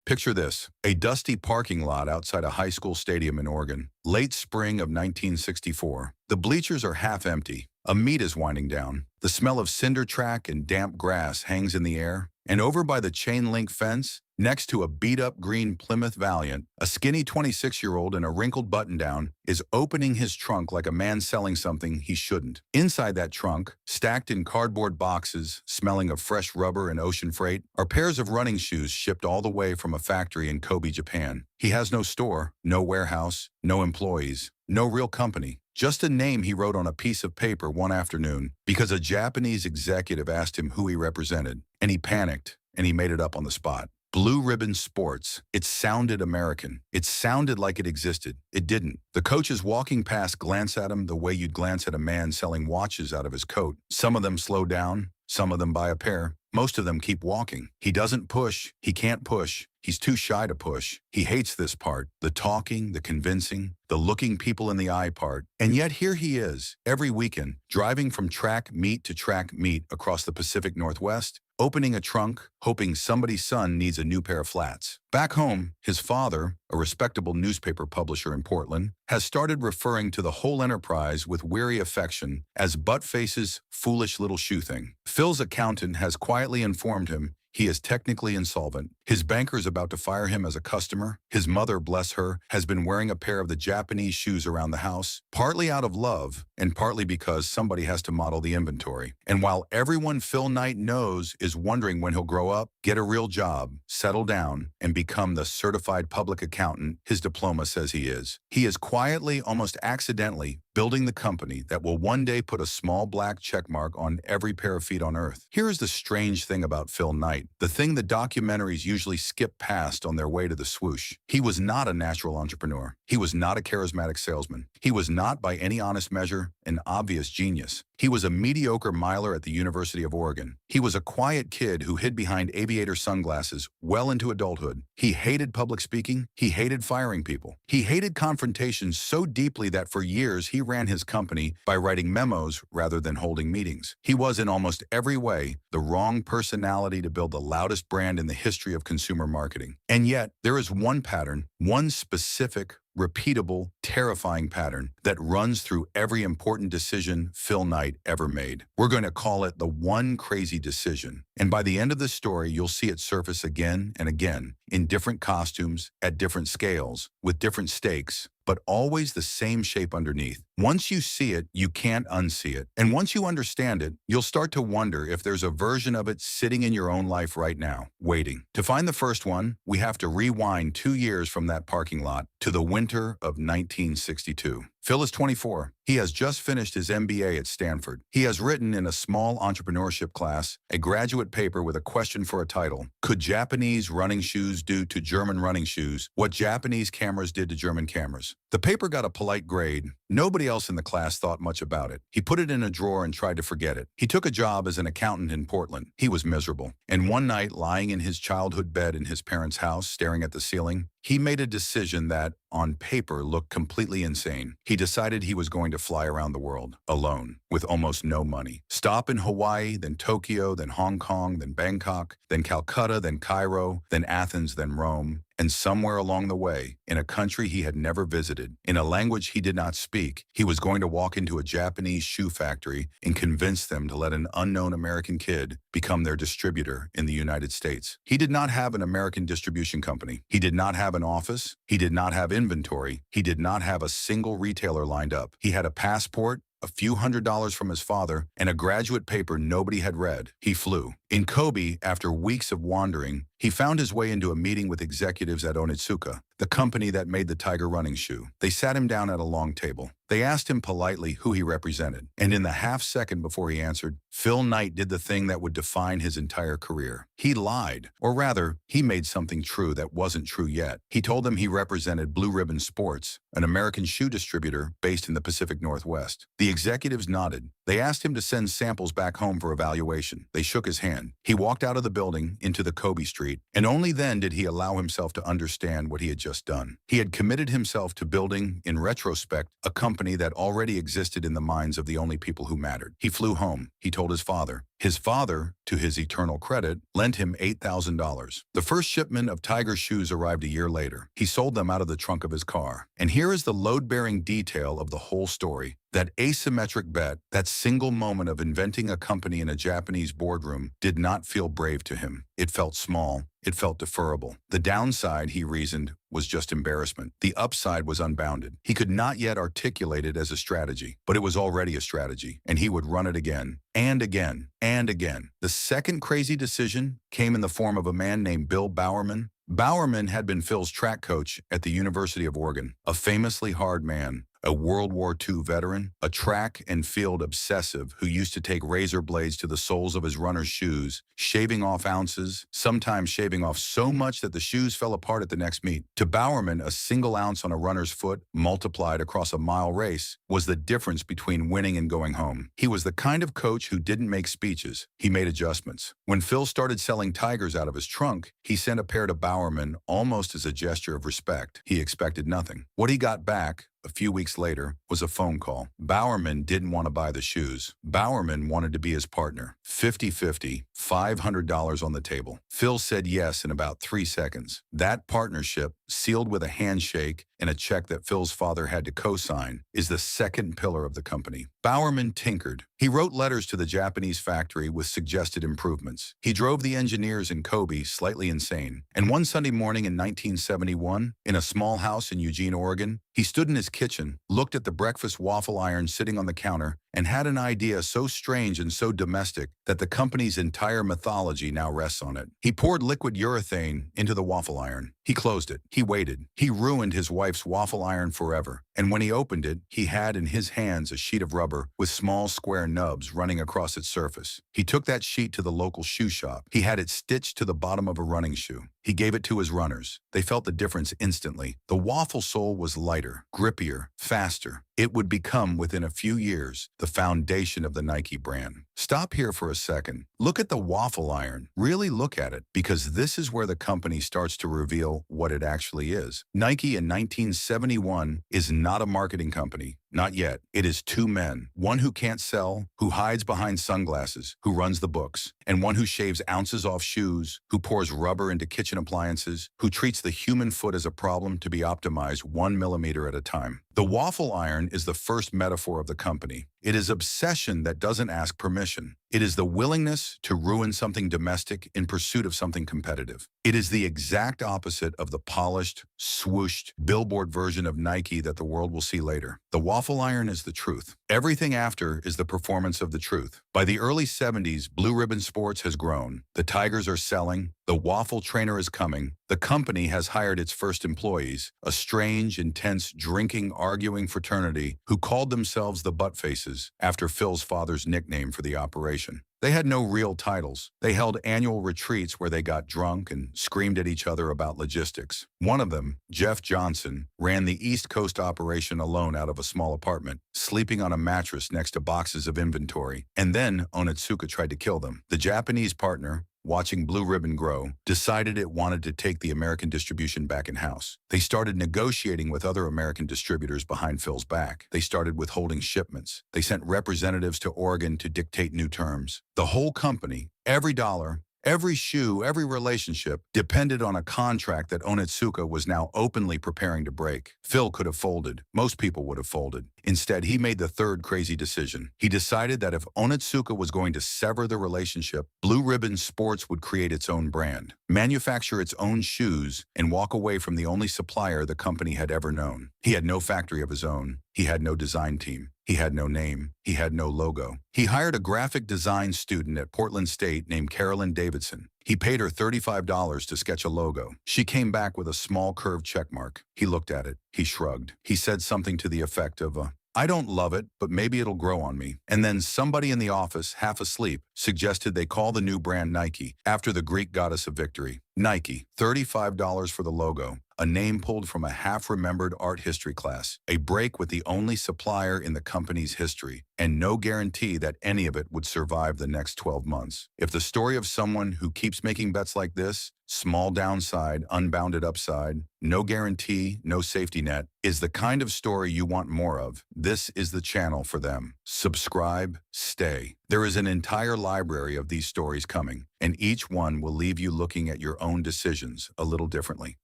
Picture this, a dusty parking lot outside a high school stadium in Oregon, late spring of 1964. The bleachers are half empty. A meet is winding down. The smell of cinder track and damp grass hangs in the air. And over by the chain link fence, next to a beat-up green Plymouth Valiant, a skinny 26-year-old in a wrinkled button-down is opening his trunk like a man selling something he shouldn't. Inside that trunk, stacked in cardboard boxes, smelling of fresh rubber and ocean freight, are pairs of running shoes shipped all the way from a factory in Kobe, Japan. He has no store, no warehouse, no employees, no real company. Just a name he wrote on a piece of paper one afternoon because a Japanese executive asked him who he represented, and he panicked, and he made it up on the spot. Blue Ribbon Sports. It sounded American. It sounded like it existed. It didn't. The coaches walking past glance at him the way you'd glance at a man selling watches out of his coat. Some of them slow down. Some of them buy a pair. Most of them keep walking. He doesn't push. He can't push. He's too shy to push. He hates this part, the talking, the convincing, the looking people in the eye part. And yet here he is, every weekend, driving from track meet to track meet across the Pacific Northwest, opening a trunk, hoping somebody's son needs a new pair of flats. Back home, his father, a respectable newspaper publisher in Portland, has started referring to the whole enterprise with weary affection as Buttface's foolish little shoe thing. Phil's accountant has quietly informed him he is technically insolvent. His banker's about to fire him as a customer. His mother, bless her, has been wearing a pair of the Japanese shoes around the house, partly out of love and partly because somebody has to model the inventory. And while everyone Phil Knight knows is wondering when he'll grow up, get a real job, settle down, and become the certified public accountant his diploma says he is quietly, almost accidentally, building the company that will one day put a small black checkmark on every pair of feet on earth. Here is the strange thing about Phil Knight, the thing that documentaries usually skip past on their way to the swoosh. He was not a natural entrepreneur. He was not a charismatic salesman. He was not, by any honest measure, an obvious genius. He was a mediocre miler at the University of Oregon. He was a quiet kid who hid behind aviator sunglasses well into adulthood. He hated public speaking. He hated firing people. He hated confrontations so deeply that for years he ran his company by writing memos rather than holding meetings. He was in almost every way the wrong personality to build the loudest brand in the history of consumer marketing. And yet, there is one pattern, one specific, repeatable, terrifying pattern that runs through every important decision Phil Knight ever made. We're going to call it the one crazy decision. And by the end of the story, you'll see it surface again and again in different costumes, at different scales, with different stakes, but always the same shape underneath. Once you see it, you can't unsee it. And once you understand it, you'll start to wonder if there's a version of it sitting in your own life right now, waiting. To find the first one, we have to rewind 2 years from that parking lot to the winter of 1962. Phil is 24. He has just finished his MBA at Stanford. He has written in a small entrepreneurship class a graduate paper with a question for a title. Could Japanese running shoes do to German running shoes what Japanese cameras did to German cameras? The paper got a polite grade. Nobody else in the class thought much about it. He put it in a drawer and tried to forget it. He took a job as an accountant in Portland. He was miserable. And one night, lying in his childhood bed in his parents' house, staring at the ceiling, he made a decision that, on paper, looked completely insane. He decided he was going to fly around the world, alone, with almost no money. Stop in Hawaii, then Tokyo, then Hong Kong, then Bangkok, then Calcutta, then Cairo, then Athens, then Rome. And somewhere along the way, in a country he had never visited, in a language he did not speak, he was going to walk into a Japanese shoe factory and convince them to let an unknown American kid become their distributor in the United States. He did not have an American distribution company. He did not have an office. He did not have inventory. He did not have a single retailer lined up. He had a passport, a few $100s from his father, and a graduate paper nobody had read. He flew. In Kobe, after weeks of wandering, he found his way into a meeting with executives at Onitsuka, the company that made the Tiger running shoe. They sat him down at a long table. They asked him politely who he represented, and in the half second before he answered, Phil Knight did the thing that would define his entire career. He lied, or rather, he made something true that wasn't true yet. He told them he represented Blue Ribbon Sports, an American shoe distributor based in the Pacific Northwest. The executives nodded. They asked him to send samples back home for evaluation. They shook his hand. He walked out of the building into the Kobe Street, and only then did he allow himself to understand what he had just done. He had committed himself to building, in retrospect, a company that already existed in the minds of the only people who mattered. He flew home. He told his father. His father, to his eternal credit, lent him $8,000. The first shipment of Tiger shoes arrived a year later. He sold them out of the trunk of his car. And here is the load-bearing detail of the whole story. That asymmetric bet, that single moment of inventing a company in a Japanese boardroom, did not feel brave to him. It felt small. It felt deferrable. The downside, he reasoned, was just embarrassment. The upside was unbounded. He could not yet articulate it as a strategy, but it was already a strategy, and he would run it again, and again, and again. The second crazy decision came in the form of a man named Bill Bowerman. Bowerman had been Phil's track coach at the University of Oregon, a famously hard man, a World War II veteran, a track and field obsessive who used to take razor blades to the soles of his runner's shoes, shaving off ounces, sometimes shaving off so much that the shoes fell apart at the next meet. To Bowerman, a single ounce on a runner's foot, multiplied across a mile race, was the difference between winning and going home. He was the kind of coach who didn't make speeches. He made adjustments. When Phil started selling Tigers out of his trunk, he sent a pair to Bowerman almost as a gesture of respect. He expected nothing. What he got back, a few weeks later, was a phone call. Bowerman didn't want to buy the shoes. Bowerman wanted to be his partner. 50-50, $500 on the table. Phil said yes in about 3 seconds. That partnership, sealed with a handshake and a check that Phil's father had to co-sign, is the second pillar of the company. Bowerman tinkered. He wrote letters to the Japanese factory with suggested improvements. He drove the engineers in Kobe slightly insane. And one Sunday morning in 1971, in a small house in Eugene, Oregon, he stood in his kitchen, looked at the breakfast waffle iron sitting on the counter, and had an idea so strange and so domestic that the company's entire mythology now rests on it. He poured liquid urethane into the waffle iron. He closed it. He waited. He ruined his wife's waffle iron forever. And when he opened it, he had in his hands a sheet of rubber with small square nubs running across its surface. He took that sheet to the local shoe shop. He had it stitched to the bottom of a running shoe. He gave it to his runners. They felt the difference instantly. The waffle sole was lighter, grippier, faster. It would become, within a few years, the foundation of the Nike brand. Stop here for a second. Look at the waffle iron. Really look at it, because this is where the company starts to reveal what it actually is. Nike in 1971 is not a marketing company. Not yet. It is two men. One who can't sell, who hides behind sunglasses, who runs the books, and one who shaves ounces off shoes, who pours rubber into kitchen appliances, who treats the human foot as a problem to be optimized 1 millimeter at a time. The waffle iron is the first metaphor of the company. It is obsession that doesn't ask permission. It is the willingness to ruin something domestic in pursuit of something competitive. It is the exact opposite of the polished, swooshed, billboard version of Nike that the world will see later. The waffle iron is the truth. Everything after is the performance of the truth. By the early 70s, Blue Ribbon Sports has grown. The Tigers are selling. The waffle trainer is coming. The company has hired its first employees, a strange, intense, drinking, arguing fraternity who called themselves the Butt Faces after Phil's father's nickname for the operation. They had no real titles. They held annual retreats where they got drunk and screamed at each other about logistics. One of them, Jeff Johnson, ran the East Coast operation alone out of a small apartment, sleeping on a mattress next to boxes of inventory. And then Onitsuka tried to kill them. The Japanese partner, watching Blue Ribbon grow, decided it wanted to take the American distribution back in-house. They started negotiating with other American distributors behind Phil's back. They started withholding shipments. They sent representatives to Oregon to dictate new terms. The whole company, every dollar, every shoe, every relationship depended on a contract that Onitsuka was now openly preparing to break. Phil could have folded. Most people would have folded. Instead, he made the third crazy decision. He decided that if Onitsuka was going to sever the relationship, Blue Ribbon Sports would create its own brand, manufacture its own shoes, and walk away from the only supplier the company had ever known. He had no factory of his own. He had no design team. He had no name. He had no logo. He hired a graphic design student at Portland State named Carolyn Davidson. He paid her $35 to sketch a logo. She came back with a small curved checkmark. He looked at it. He shrugged. He said something to the effect of, I don't love it, but maybe it'll grow on me. And then somebody in the office, half asleep, suggested they call the new brand Nike, after the Greek goddess of victory. Nike, $35 for the logo, a name pulled from a half-remembered art history class, a break with the only supplier in the company's history. and no guarantee that any of it would survive the next 12 months. If the story of someone who keeps making bets like this, small downside, unbounded upside, no guarantee, no safety net, is the kind of story you want more of, this is the channel for them. Subscribe, stay. There is an entire library of these stories coming, and each one will leave you looking at your own decisions a little differently.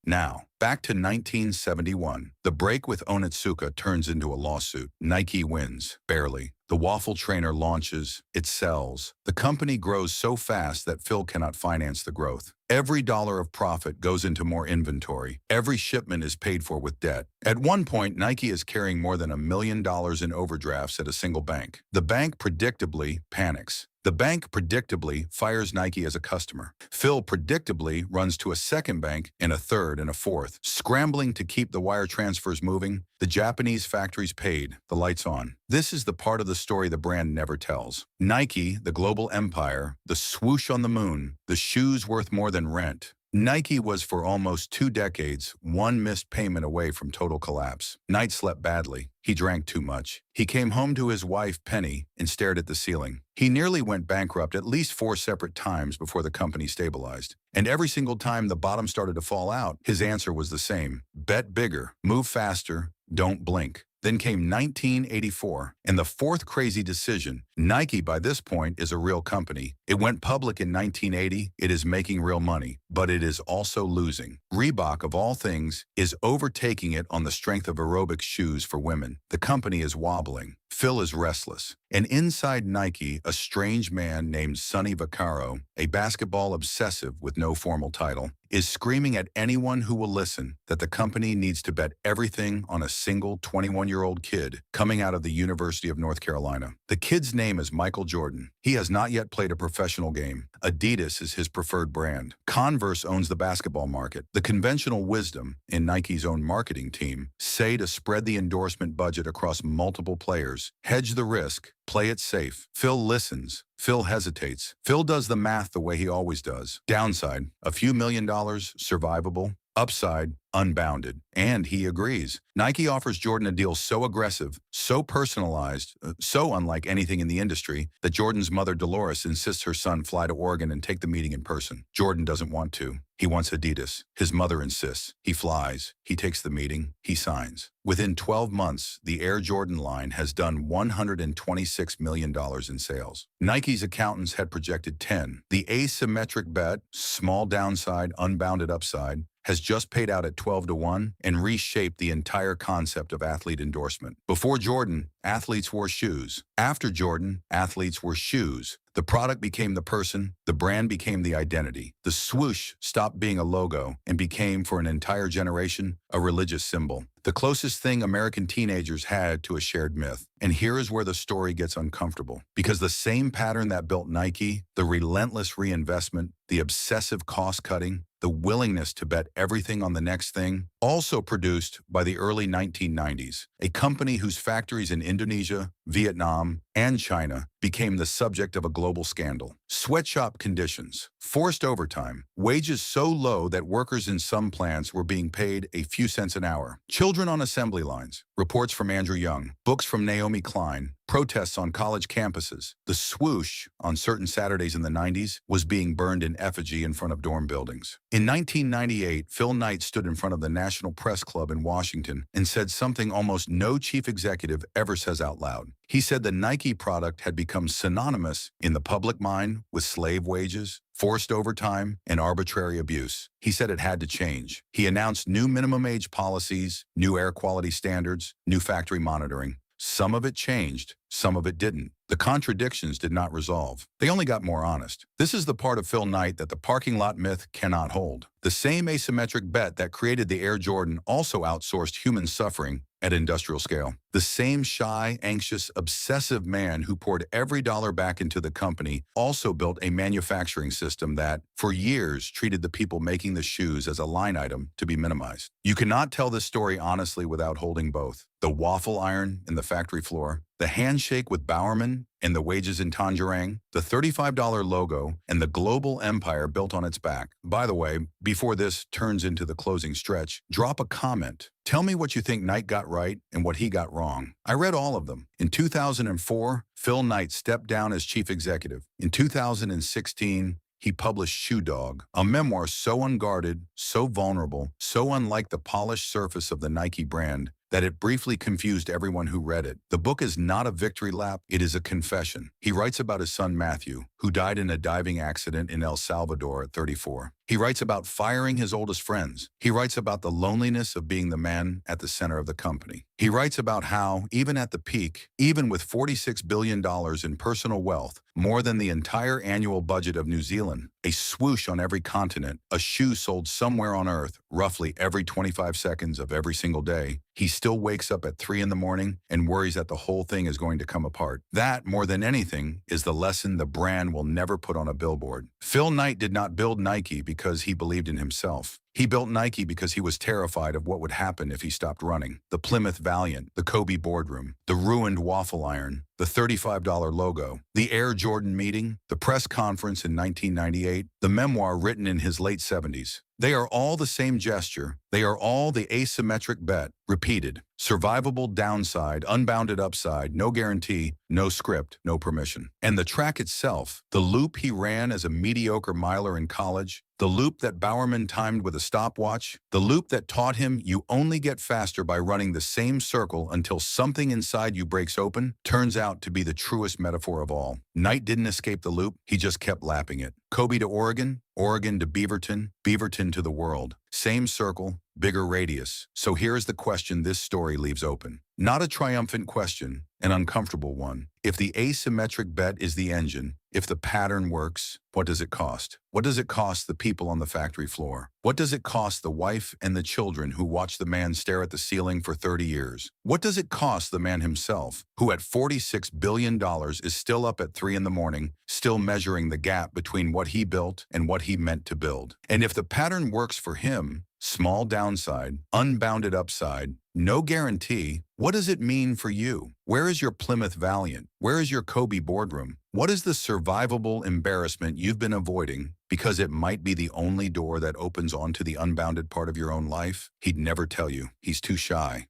Now, back to 1971. The break with Onitsuka turns into a lawsuit. Nike wins, barely. The waffle trainer launches, it sells. The company grows so fast that Phil cannot finance the growth. Every dollar of profit goes into more inventory. Every shipment is paid for with debt. At one point, Nike is carrying more than $1 million in overdrafts at a single bank. The bank predictably panics. The bank predictably fires Nike as a customer. Phil predictably runs to a second bank and a third and a fourth. Scrambling to keep the wire transfers moving, the Japanese factories paid, the lights on. This is the part of the story the brand never tells. Nike, the global empire, the swoosh on the moon, the shoes worth more than rent. Nike was for almost 2 decades one missed payment away from total collapse. Knight slept badly. He drank too much. He came home to his wife, Penny, and stared at the ceiling. He nearly went bankrupt at least 4 separate times before the company stabilized. And every single time the bottom started to fall out, his answer was the same. Bet bigger, move faster, don't blink. Then came 1984, and the fourth crazy decision. Nike, by this point, is a real company. It went public in 1980. It is making real money, but it is also losing. Reebok, of all things, is overtaking it on the strength of aerobic shoes for women. The company is wobbling. Phil is restless. And inside Nike, a strange man named Sonny Vaccaro, a basketball obsessive with no formal title, is screaming at anyone who will listen that the company needs to bet everything on a single 21-year-old kid coming out of the University of North Carolina. The kid's name is Michael Jordan. He has not yet played a professional game. Adidas is his preferred brand. Converse owns the basketball market. The conventional wisdom in Nike's own marketing team say to spread the endorsement budget across multiple players, hedge the risk, play it safe. Phil listens. Phil hesitates. Phil does the math the way he always does. Downside, a few $1 million, survivable. Upside, unbounded. And he agrees. Nike offers Jordan a deal so aggressive, so personalized, so unlike anything in the industry, that Jordan's mother, Dolores, insists her son fly to Oregon and take the meeting in person. Jordan doesn't want to. He wants Adidas. His mother insists. He flies. He takes the meeting. He signs. Within 12 months, the Air Jordan line has done $126 million in sales. Nike's accountants had projected 10. The asymmetric bet, small downside, unbounded upside, has just paid out at 12-1 and reshaped the entire concept of athlete endorsement. Before Jordan, athletes wore shoes. After Jordan, athletes wore shoes. The product became the person, the brand became the identity. The swoosh stopped being a logo and became, for an entire generation, a religious symbol. The closest thing American teenagers had to a shared myth. And here is where the story gets uncomfortable. Because the same pattern that built Nike, the relentless reinvestment, the obsessive cost-cutting, the willingness to bet everything on the next thing, also produced by the early 1990s, a company whose factories in Indonesia, Vietnam, and China became the subject of a global scandal. Sweatshop conditions, forced overtime, wages so low that workers in some plants were being paid a few cents an hour, children on assembly lines, reports from Andrew Young, books from Naomi Klein, protests on college campuses. The swoosh, on certain Saturdays in the 90s, was being burned in effigy in front of dorm buildings. In 1998, Phil Knight stood in front of the National Press Club in Washington and said something almost no chief executive ever says out loud. He said the Nike product had become synonymous in the public mind with slave wages, forced overtime, and arbitrary abuse. He said it had to change. He announced new minimum age policies, new air quality standards, new factory monitoring. Some of it changed, some of it didn't. The contradictions did not resolve. They only got more honest. This is the part of Phil Knight that the parking lot myth cannot hold. The same asymmetric bet that created the Air Jordan also outsourced human suffering at industrial scale. The same shy, anxious, obsessive man who poured every dollar back into the company also built a manufacturing system that, for years, treated the people making the shoes as a line item to be minimized. You cannot tell this story honestly without holding both. The waffle iron in the factory floor, the handshake with Bowerman And the wages in Tangerang, the $35 logo, and the global empire built on its back. By the way, before this turns into the closing stretch, drop a comment. Tell me what you think Knight got right and what he got wrong. I read all of them. In 2004, Phil Knight stepped down as chief executive. In 2016, he published Shoe Dog, a memoir so unguarded, so vulnerable, so unlike the polished surface of the Nike brand that it briefly confused everyone who read it. The book is not a victory lap, it is a confession. He writes about his son Matthew, who died in a diving accident in El Salvador at 34. He writes about firing his oldest friends. He writes about the loneliness of being the man at the center of the company. He writes about how, even at the peak, even with $46 billion in personal wealth, more than the entire annual budget of New Zealand, a swoosh on every continent, a shoe sold somewhere on Earth, roughly every 25 seconds of every single day, he still wakes up at 3 in the morning and worries that the whole thing is going to come apart. That, more than anything, is the lesson the brand will never put on a billboard. Phil Knight did not build Nike because he believed in himself. He built Nike because he was terrified of what would happen if he stopped running. The Plymouth Valiant, the Kobe boardroom, the ruined waffle iron, the $35 logo, the Air Jordan meeting, the press conference in 1998, the memoir written in his late 70s. They are all the same gesture. They are all the asymmetric bet, repeated. Survivable downside, unbounded upside, no guarantee, no script, no permission. And the track itself, the loop he ran as a mediocre miler in college, the loop that Bowerman timed with a stopwatch, the loop that taught him you only get faster by running the same circle until something inside you breaks open, turns out to be the truest metaphor of all. Knight didn't escape the loop, he just kept lapping it. Kobe to Oregon, Oregon to Beaverton, Beaverton to the world. Same circle, bigger radius. So here's the question this story leaves open. Not a triumphant question, an uncomfortable one. If the asymmetric bet is the engine, if the pattern works, what does it cost? What does it cost the people on the factory floor? What does it cost the wife and the children who watch the man stare at the ceiling for 30 years? What does it cost the man himself, who at $46 billion is still up at 3 in the morning, still measuring the gap between what he built and what he meant to build? And if the pattern works for him, small downside, unbounded upside, no guarantee, what does it mean for you? Where is your Plymouth Valiant? Where is your Kobe boardroom? What is the survivable embarrassment you've been avoiding because it might be the only door that opens onto the unbounded part of your own life? He'd never tell you. He's too shy.